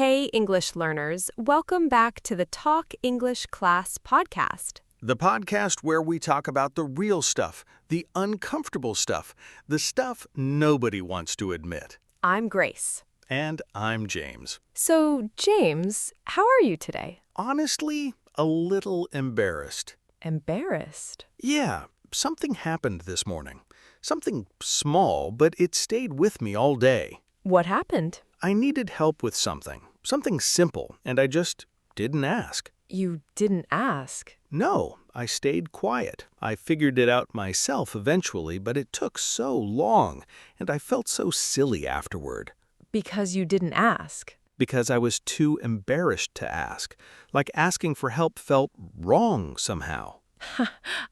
Hey, English learners, welcome back to the Talk English Class podcast. The podcast where we talk about the real stuff, the uncomfortable stuff, the stuff nobody wants to admit. I'm Grace. And I'm James. So, James, how are you today? Honestly, a little embarrassed. Embarrassed? Yeah, something happened this morning. Something small, but it stayed with me all day. What happened? I needed help with something simple, and I just didn't ask. You didn't ask. No, I stayed quiet. I figured it out myself eventually, but it took so long, and I felt so silly afterward. Because you didn't ask. Because I was too embarrassed to ask. Like asking for help felt wrong somehow.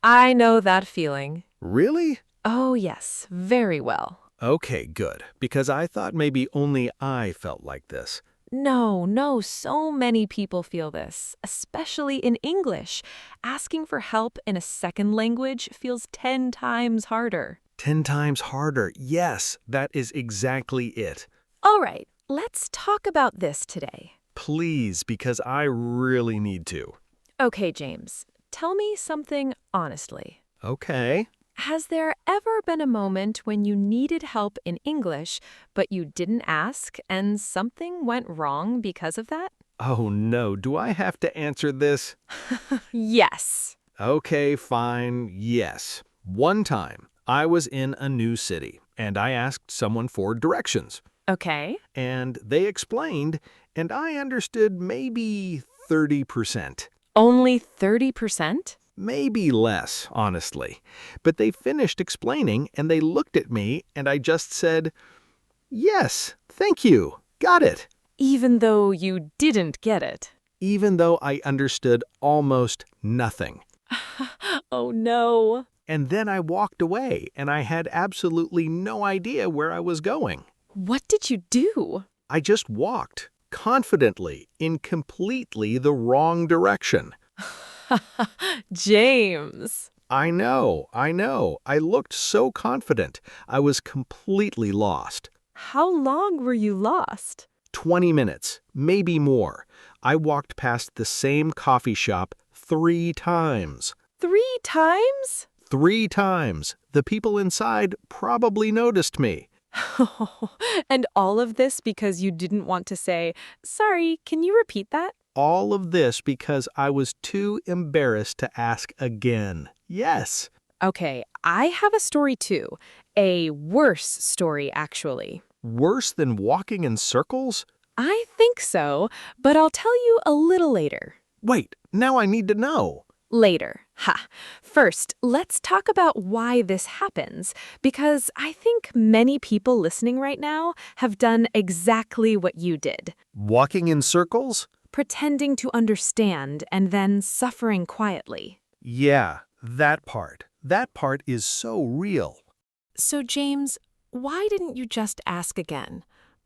I know that feeling. Really? Oh, yes, very well. Okay, good, because I thought maybe only I felt like this. No, so many people feel this, especially in English. Asking for help in a second language feels 10 times harder. 10 times harder. Yes, that is exactly it. All right, let's talk about this today. Please, because I really need to. Okay, James, tell me something honestly. Okay. Has there ever been a moment when you needed help in English, but you didn't ask and something went wrong because of that? Oh no, do I have to answer this? Yes. Okay, fine, yes. One time, I was in a new city, and I asked someone for directions. Okay. And they explained, and I understood maybe 30%. Only 30%? Maybe less, honestly. But they finished explaining, and they looked at me, and I just said, "Yes, thank you, got it." Even though you didn't get it. Even though I understood almost nothing. Oh no. And then I walked away, and I had absolutely no idea where I was going. What did you do? I just walked, confidently, in completely the wrong direction. James. I know. I looked so confident. I was completely lost. How long were you lost? 20 minutes, maybe more. I walked past the same coffee shop 3 times. 3 times? 3 times. The people inside probably noticed me. And all of this because you didn't want to say, "Sorry, can you repeat that?" All of this because I was too embarrassed to ask again. Yes. Okay, I have a story too. A worse story, actually. Worse than walking in circles? I think so, but I'll tell you a little later. Wait, now I need to know. Later. First, let's talk about why this happens, because I think many people listening right now have done exactly what you did. Walking in circles? Pretending to understand and then suffering quietly. Yeah, that part. That part is so real. So, James, why didn't you just ask again?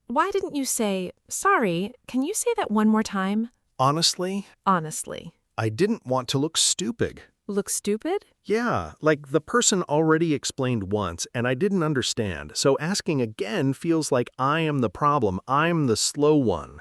Why didn't you say, "Sorry, can you say that one more time?" Honestly, Honestly. I didn't want to look stupid. Look stupid? Yeah, like the person already explained once and I didn't understand, so asking again feels like I am the problem, I'm the slow one.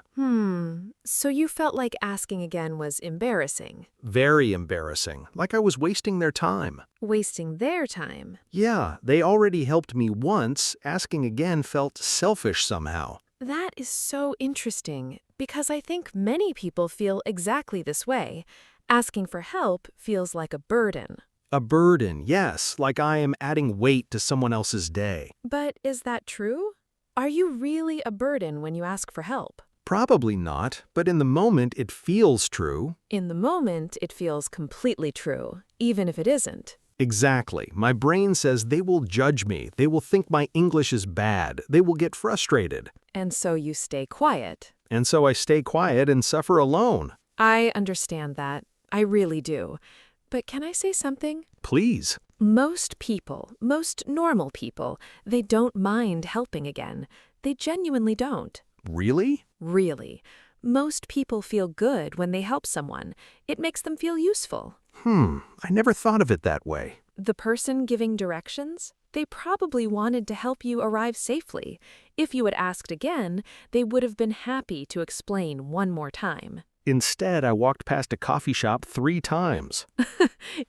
So you felt like asking again was embarrassing. Very embarrassing, like I was wasting their time. Wasting their time. Yeah, they already helped me once, asking again felt selfish somehow. That is so interesting, because I think many people feel exactly this way. Asking for help feels like a burden. A burden, yes, like I am adding weight to someone else's day. But is that true? Are you really a burden when you ask for help? Probably not, but in the moment it feels true. In the moment, it feels completely true, even if it isn't. Exactly. My brain says they will judge me, they will think my English is bad, they will get frustrated. And so you stay quiet. And so I stay quiet and suffer alone. I understand that. I really do. But can I say something? Please. Most people, most normal people, they don't mind helping again. They genuinely don't. Really? Really. Most people feel good when they help someone. It makes them feel useful. I never thought of it that way. The person giving directions? They probably wanted to help you arrive safely. If you had asked again, they would have been happy to explain one more time. Instead, I walked past a coffee shop 3 times.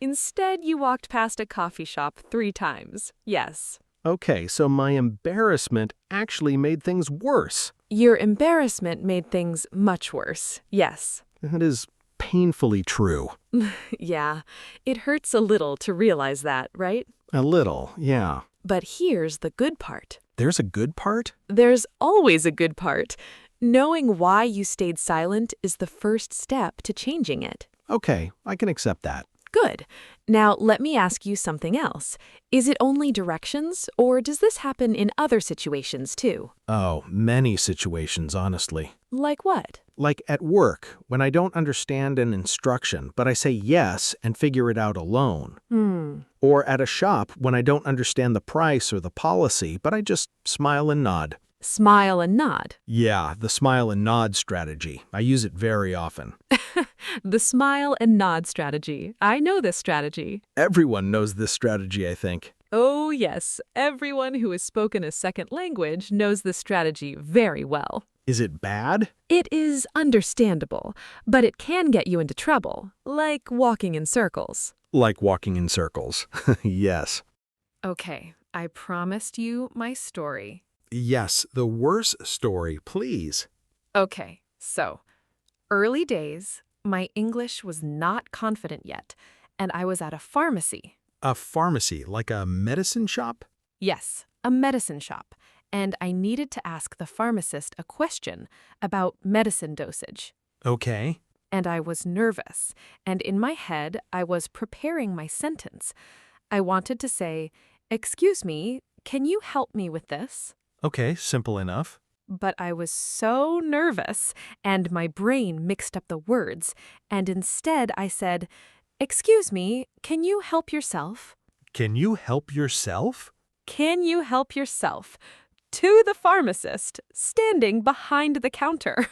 Instead, you walked past a coffee shop 3 times. Yes. Okay, so my embarrassment actually made things worse. Your embarrassment made things much worse. Yes. That is painfully true. Yeah. It hurts a little to realize that, right? A little, yeah. But here's the good part. There's a good part? There's always a good part. Knowing why you stayed silent is the first step to changing it. Okay, I can accept that. Good. Now, let me ask you something else. Is it only directions, or does this happen in other situations too? Oh, many situations, honestly. Like what? Like at work, when I don't understand an instruction, but I say yes and figure it out alone. Or at a shop, when I don't understand the price or the policy, but I just smile and nod. Smile and nod. Yeah, the smile and nod strategy. I use it very often. The smile and nod strategy. I know this strategy. Everyone knows this strategy, I think. Oh, yes. Everyone who has spoken a second language knows this strategy very well. Is it bad? It is understandable, but it can get you into trouble, like walking in circles. Like walking in circles. Yes. Okay, I promised you my story. Yes, the worse story, please. Okay, so, early days, my English was not confident yet, and I was at a pharmacy. A pharmacy, like a medicine shop? Yes, a medicine shop, and I needed to ask the pharmacist a question about medicine dosage. Okay. And I was nervous, and in my head, I was preparing my sentence. I wanted to say, "Excuse me, can you help me with this?" Okay, simple enough. But I was so nervous, and my brain mixed up the words, and instead I said, "Excuse me, can you help yourself?" Can you help yourself? Can you help yourself? To the pharmacist, standing behind the counter.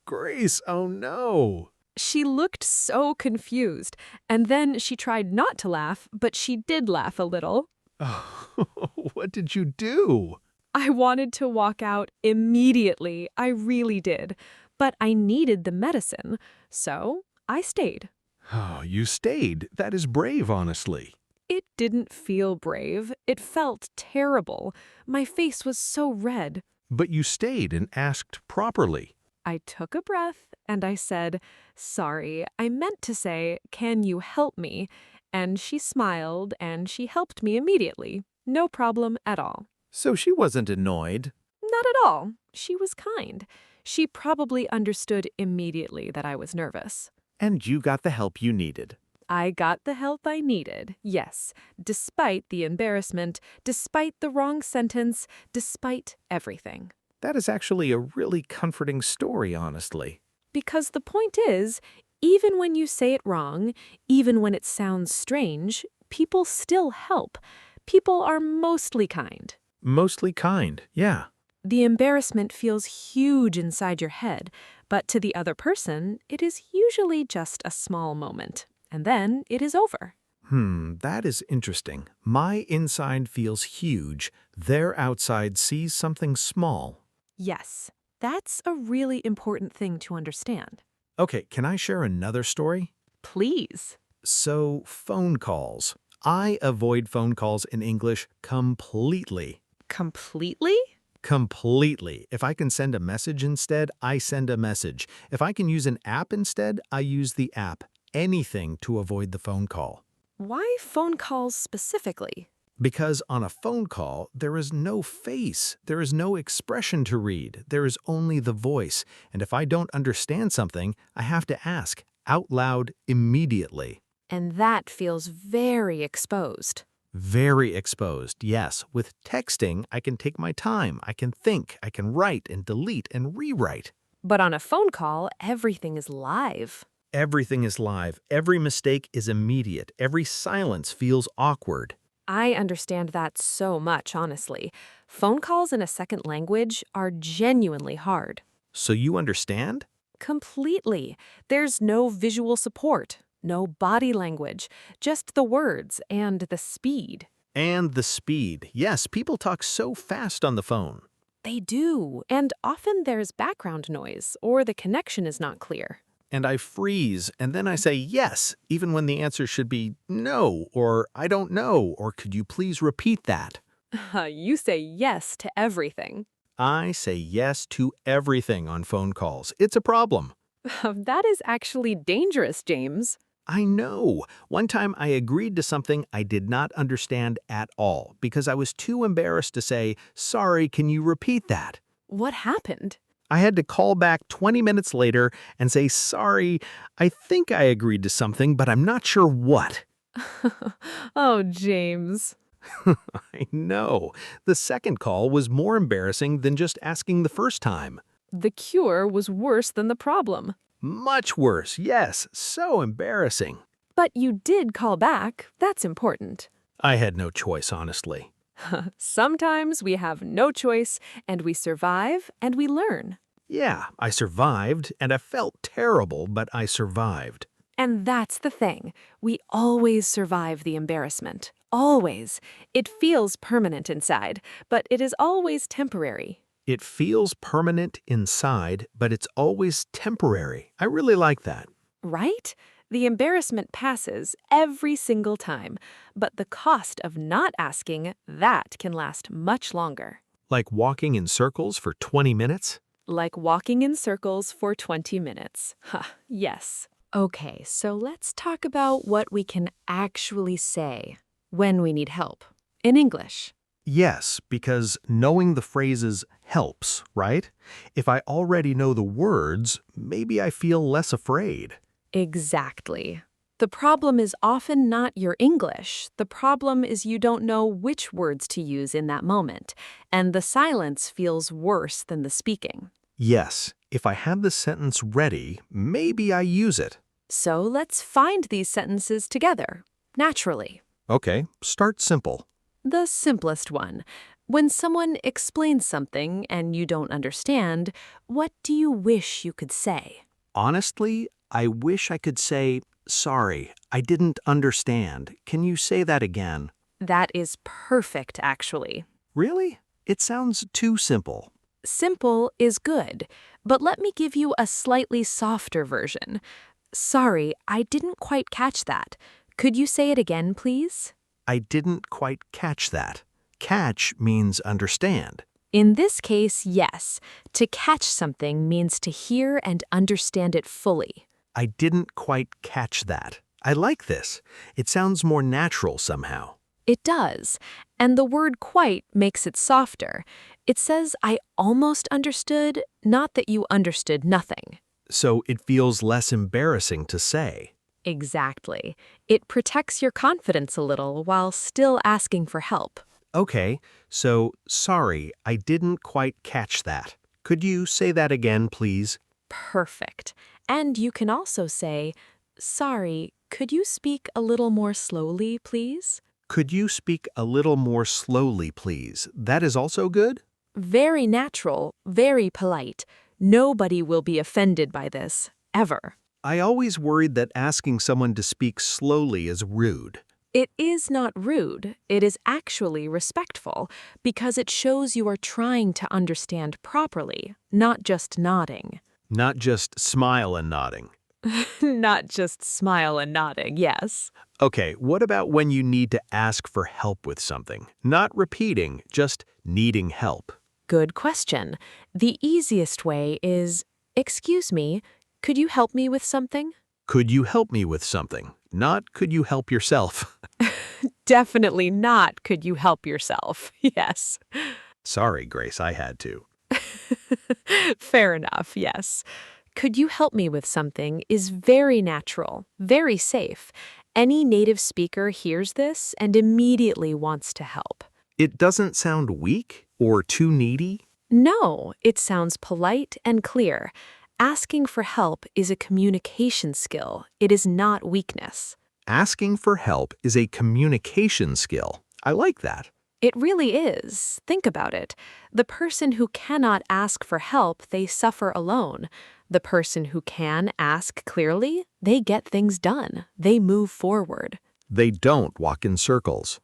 Grace, oh no. She looked so confused, and then she tried not to laugh, but she did laugh a little. Oh, what did you do? I wanted to walk out immediately, I really did, but I needed the medicine, so I stayed. Oh, you stayed. That is brave, honestly. It didn't feel brave, it felt terrible. My face was so red. But you stayed and asked properly. I took a breath and I said, "Sorry, I meant to say, can you help me?" And she smiled and she helped me immediately. No problem at all. So she wasn't annoyed. Not at all. She was kind. She probably understood immediately that I was nervous. And you got the help you needed. I got the help I needed, yes, despite the embarrassment, despite the wrong sentence, despite everything. That is actually a really comforting story, honestly. Because the point is, even when you say it wrong, even when it sounds strange, people still help. People are mostly kind. Mostly kind, yeah. The embarrassment feels huge inside your head, but to the other person, it is usually just a small moment. And then it is over. That is interesting. My inside feels huge. Their outside sees something small. Yes, that's a really important thing to understand. Okay, can I share another story? Please. So, phone calls. I avoid phone calls in English completely. Completely? Completely. If I can send a message instead, I send a message. If I can use an app instead, I use the app. Anything to avoid the phone call. Why phone calls specifically? Because on a phone call, there is no face, there is no expression to read, there is only the voice. And if I don't understand something, I have to ask out loud immediately. And that feels very exposed. Very exposed, yes. With texting, I can take my time, I can think, I can write and delete and rewrite. But on a phone call, everything is live. Everything is live. Every mistake is immediate. Every silence feels awkward. I understand that so much, honestly. Phone calls in a second language are genuinely hard. So you understand? Completely. There's no visual support, no body language, just the words and the speed. And the speed. Yes, people talk so fast on the phone. They do, and often there's background noise or the connection is not clear. And I freeze, and then I say yes, even when the answer should be no, or I don't know, or could you please repeat that? You say yes to everything. I say yes to everything on phone calls. It's a problem. That is actually dangerous, James. I know. One time I agreed to something I did not understand at all because I was too embarrassed to say, sorry, can you repeat that? What happened? I had to call back 20 minutes later and say, sorry, I think I agreed to something, but I'm not sure what. Oh, James. I know. The second call was more embarrassing than just asking the first time. The cure was worse than the problem. Much worse, yes, so embarrassing. But you did call back. That's important. I had no choice, honestly. Sometimes we have no choice, and we survive, and we learn. Yeah, I survived, and I felt terrible, but I survived. And that's the thing. We always survive the embarrassment. Always. It feels permanent inside, but it is always temporary. It feels permanent inside, but it's always temporary. I really like that. Right? The embarrassment passes every single time, but the cost of not asking, that can last much longer. Like walking in circles for 20 minutes? Like walking in circles for 20 minutes. Yes. Okay, so let's talk about what we can actually say when we need help. In English. Yes, because knowing the phrases helps, right? If I already know the words, maybe I feel less afraid. Exactly. The problem is often not your English. The problem is you don't know which words to use in that moment, and the silence feels worse than the speaking. Yes, if I have the sentence ready, maybe I use it. So let's find these sentences together, naturally. Okay, start simple. The simplest one. When someone explains something and you don't understand, what do you wish you could say? Honestly, I wish I could say, sorry, I didn't understand. Can you say that again? That is perfect, actually. Really? It sounds too simple. Simple is good, but let me give you a slightly softer version. Sorry, I didn't quite catch that. Could you say it again, please? I didn't quite catch that. Catch means understand. In this case, yes. To catch something means to hear and understand it fully. I didn't quite catch that. I like this. It sounds more natural somehow. It does, and the word quite makes it softer. It says, I almost understood, not that you understood nothing. So it feels less embarrassing to say. Exactly. It protects your confidence a little while still asking for help. Okay, so sorry, I didn't quite catch that. Could you say that again, please? Perfect. And you can also say, sorry, could you speak a little more slowly, please? Could you speak a little more slowly, please? That is also good? Very natural, very polite. Nobody will be offended by this, ever. I always worried that asking someone to speak slowly is rude. It is not rude, it is actually respectful, because it shows you are trying to understand properly, not just nodding. Not just smile and nodding. Not just smile and nodding, yes. Okay, what about when you need to ask for help with something? Not repeating, just needing help. Good question. The easiest way is, excuse me, could you help me with something? Could you help me with something? Not could you help yourself? Definitely not could you help yourself, yes. Sorry, Grace, I had to. Fair enough, yes. Could you help me with something is very natural, very safe. Any native speaker hears this and immediately wants to help. It doesn't sound weak or too needy? No, it sounds polite and clear. Asking for help is a communication skill. It is not weakness. Asking for help is a communication skill. I like that. It really is. Think about it. The person who cannot ask for help, they suffer alone. The person who can ask clearly, they get things done. They move forward. They don't walk in circles.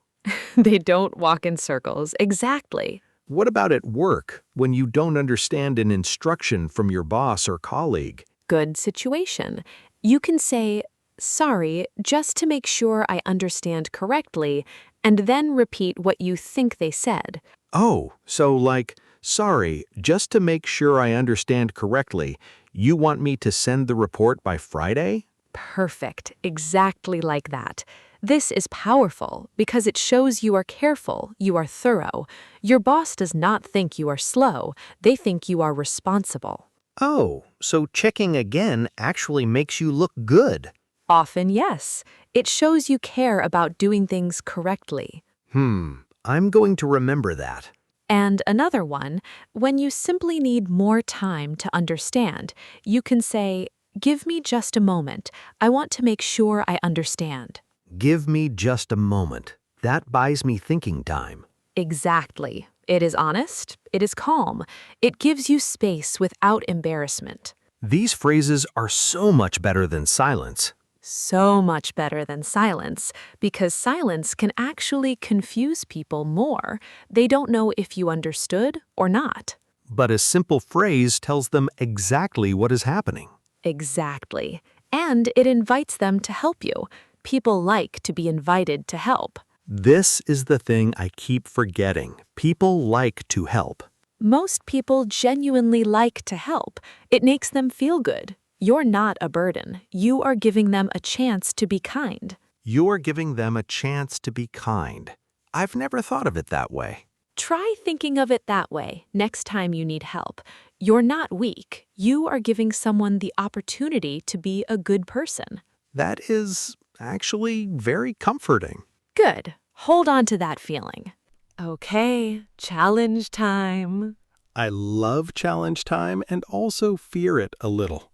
They don't walk in circles. Exactly. What about at work, when you don't understand an instruction from your boss or colleague? Good situation. You can say, sorry, just to make sure I understand correctly, and then repeat what you think they said. Oh, so like, sorry, just to make sure I understand correctly, you want me to send the report by Friday? Perfect. Exactly like that. This is powerful because it shows you are careful, you are thorough. Your boss does not think you are slow, they think you are responsible. Oh, so checking again actually makes you look good. Often, yes. It shows you care about doing things correctly. I'm going to remember that. And another one, when you simply need more time to understand, you can say, give me just a moment. I want to make sure I understand. Give me just a moment. That buys me thinking time. Exactly. It is honest. It is calm. It gives you space without embarrassment. These phrases are so much better than silence. So much better than silence, because silence can actually confuse people more. They don't know if you understood or not. But a simple phrase tells them exactly what is happening. Exactly. And it invites them to help you. People like to be invited to help. This is the thing I keep forgetting. People like to help. Most people genuinely like to help. It makes them feel good. You're not a burden. You are giving them a chance to be kind. You're giving them a chance to be kind. I've never thought of it that way. Try thinking of it that way next time you need help. You're not weak. You are giving someone the opportunity to be a good person. That is actually very comforting. Good. Hold on to that feeling. Okay, challenge time. I love challenge time and also fear it a little.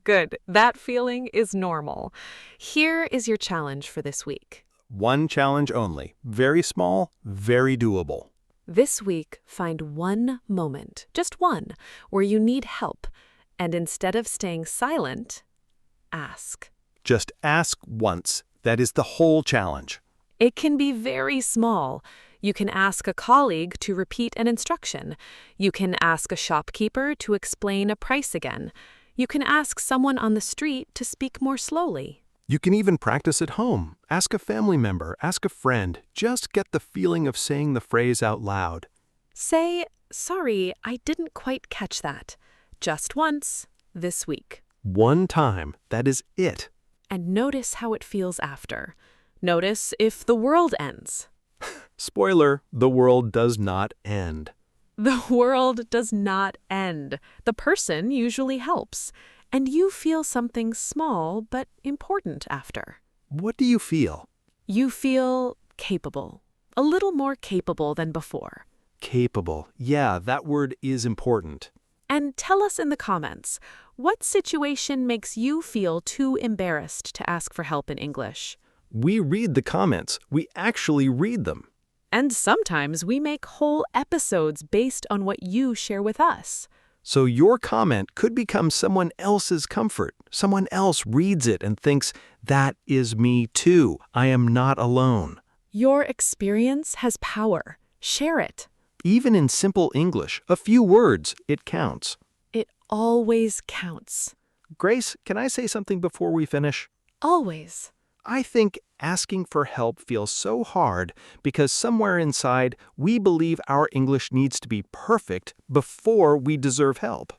Good. That feeling is normal. Here is your challenge for this week. One challenge only. Very small, very doable. This week, find one moment, just one, where you need help. And instead of staying silent, ask. Just ask once. That is the whole challenge. It can be very small. You can ask a colleague to repeat an instruction. You can ask a shopkeeper to explain a price again. You can ask someone on the street to speak more slowly. You can even practice at home. Ask a family member, ask a friend. Just get the feeling of saying the phrase out loud. Say, sorry, I didn't quite catch that. Just once, this week. One time. That is it. And notice how it feels after. Notice if the world ends. Spoiler, the world does not end. The world does not end. The person usually helps. And you feel something small but important after. What do you feel? You feel capable. A little more capable than before. Capable. Yeah, that word is important. And tell us in the comments, what situation makes you feel too embarrassed to ask for help in English? We read the comments. We actually read them. And sometimes we make whole episodes based on what you share with us. So your comment could become someone else's comfort. Someone else reads it and thinks, that is me too. I am not alone. Your experience has power. Share it. Even in simple English, a few words, it counts. It always counts. Grace, can I say something before we finish? Always. I think asking for help feels so hard because somewhere inside we believe our English needs to be perfect before we deserve help.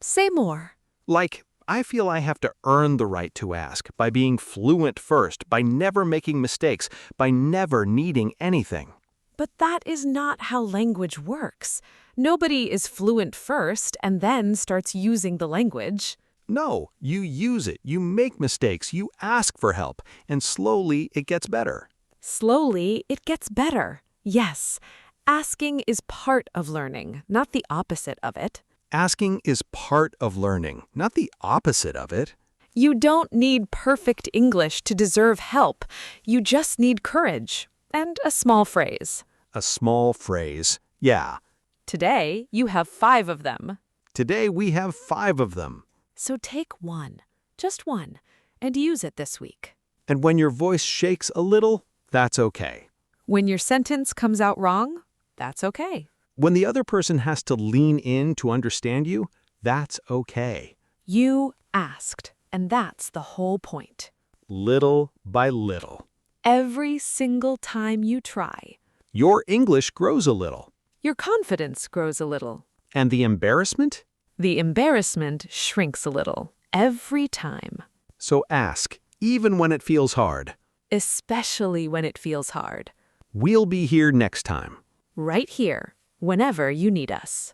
Say more. Like, I feel I have to earn the right to ask by being fluent first, by never making mistakes, by never needing anything. But that is not how language works. Nobody is fluent first and then starts using the language. No, you use it, you make mistakes, you ask for help, and slowly it gets better. Slowly, it gets better. Yes, asking is part of learning, not the opposite of it. Asking is part of learning, not the opposite of it. You don't need perfect English to deserve help. You just need courage and a small phrase. A small phrase. Yeah. Today, you have 5 of them. Today we have 5 of them. So take one, just one, and use it this week. And when your voice shakes a little, that's okay. When your sentence comes out wrong, that's okay. When the other person has to lean in to understand you, that's okay. You asked, and that's the whole point. Little by little. Every single time you try, Your English grows a little. your confidence grows a little. And the embarrassment? The embarrassment shrinks a little every time, So ask, even when it feels hard. especially when it feels hard. We'll be here next time. Right here, whenever you need us.